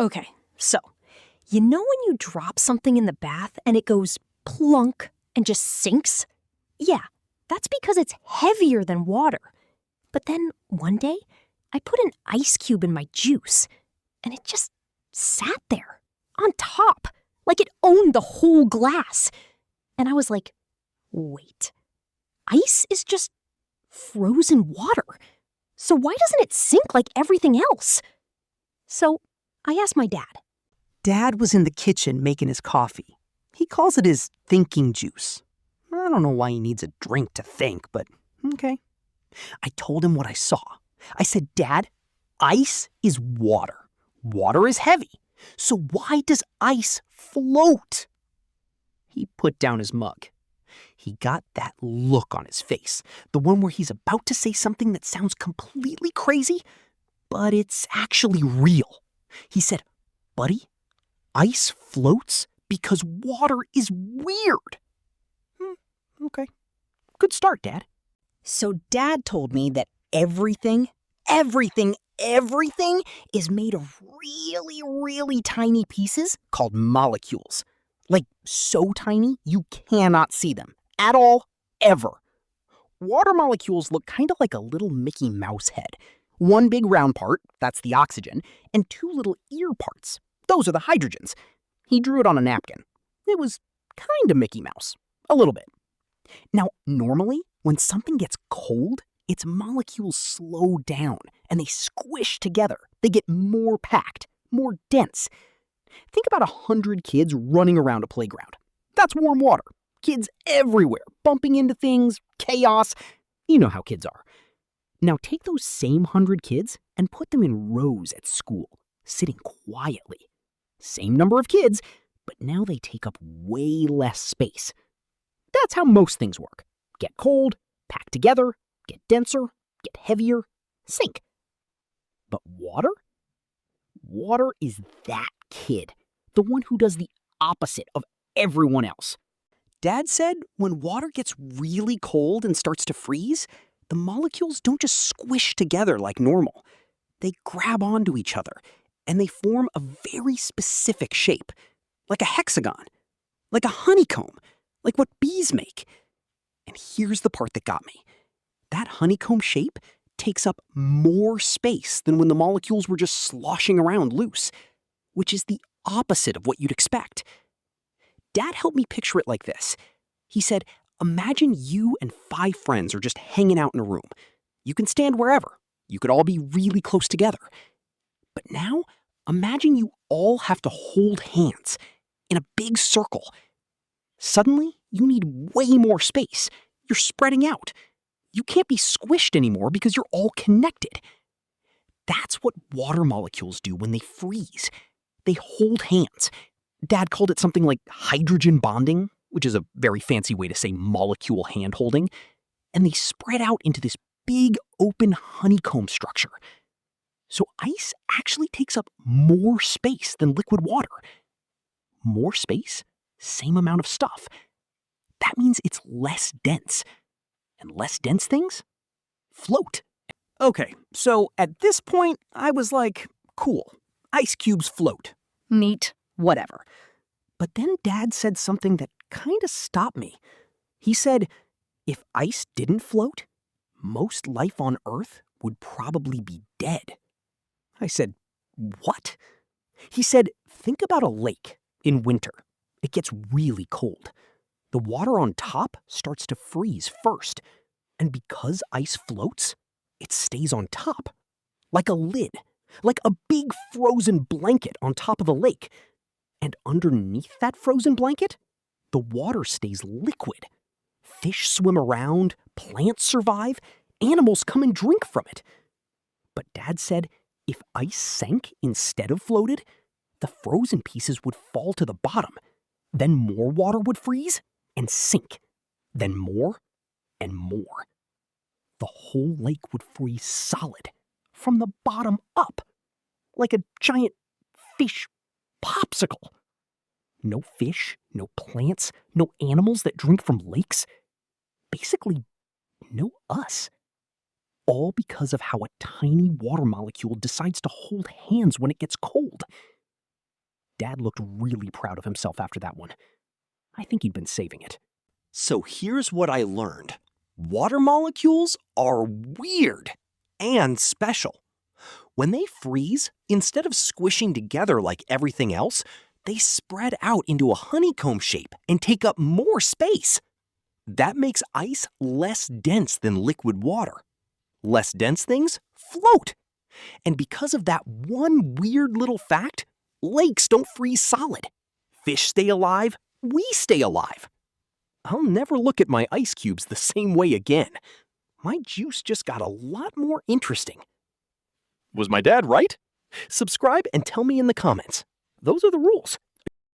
Okay, so, you know when you drop something in the bath and it goes plunk and just sinks? Yeah, that's because it's heavier than water. But then one day, I put an ice cube in my juice, and it just sat there, on top, like it owned the whole glass. And I was like, wait, ice is just frozen water. So why doesn't it sink like everything else? So I asked my dad. Dad was in the kitchen making his coffee. He calls it his thinking juice. I don't know why he needs a drink to think, but okay. I told him what I saw. I said, Dad, ice is water. Water is heavy. So why does ice float? He put down his mug. He got that look on his face, the one where he's about to say something that sounds completely crazy, but it's actually real. He said, Buddy, ice floats because water is weird. Okay. Good start, Dad. So Dad told me that everything is made of really, really tiny pieces called molecules. Like so tiny you cannot see them at all, ever. Water molecules look kind of like a little Mickey Mouse head. One big round part, that's the oxygen, and two little ear parts. Those are the hydrogens. He drew it on a napkin. It was kind of Mickey Mouse. A little bit. Now, normally, when something gets cold, its molecules slow down and they squish together. They get more packed, more dense. Think about 100 kids running around a playground. That's warm water. Kids everywhere, bumping into things, chaos. You know how kids are. Now take those same 100 kids and put them in rows at school, sitting quietly. Same number of kids, but now they take up way less space. That's how most things work. Get cold, pack together, get denser, get heavier, sink. But water? Water is that kid, the one who does the opposite of everyone else. Dad said when water gets really cold and starts to freeze, the molecules don't just squish together like normal. They grab onto each other, and they form a very specific shape, like a hexagon, like a honeycomb, like what bees make. And here's the part that got me. That honeycomb shape takes up more space than when the molecules were just sloshing around loose, which is the opposite of what you'd expect. Dad helped me picture it like this. He said, imagine you and 5 friends are just hanging out in a room. You can stand wherever. You could all be really close together. But now, imagine you all have to hold hands in a big circle. Suddenly, you need way more space. You're spreading out. You can't be squished anymore because you're all connected. That's what water molecules do when they freeze. They hold hands. Dad called it something like hydrogen bonding, which is a very fancy way to say molecule hand-holding. And they spread out into this big open honeycomb structure. So ice actually takes up more space than liquid water. More space, same amount of stuff. That means it's less dense. And less dense things float. Okay, so at this point, I was like, cool, ice cubes float. Neat, whatever. But then Dad said something that kind of stopped me. He said, if ice didn't float, most life on Earth would probably be dead. I said, what? He said, think about a lake in winter. It gets really cold. The water on top starts to freeze first. And because ice floats, it stays on top. Like a lid. Like a big frozen blanket on top of the lake. And underneath that frozen blanket, the water stays liquid. Fish swim around, plants survive, animals come and drink from it. But Dad said if ice sank instead of floated, the frozen pieces would fall to the bottom. Then more water would freeze and sink. Then more and more. The whole lake would freeze solid, from the bottom up, like a giant fish popsicle. No fish, no plants, no animals that drink from lakes. Basically, no us. All because of how a tiny water molecule decides to hold hands when it gets cold. Dad looked really proud of himself after that one. I think he'd been saving it. So here's what I learned. Water molecules are weird and special. When they freeze, instead of squishing together like everything else, they spread out into a honeycomb shape and take up more space. That makes ice less dense than liquid water. Less dense things float. And because of that one weird little fact, lakes don't freeze solid. Fish stay alive, we stay alive. I'll never look at my ice cubes the same way again. My juice just got a lot more interesting. Was my dad right? Subscribe and tell me in the comments. Those are the rules.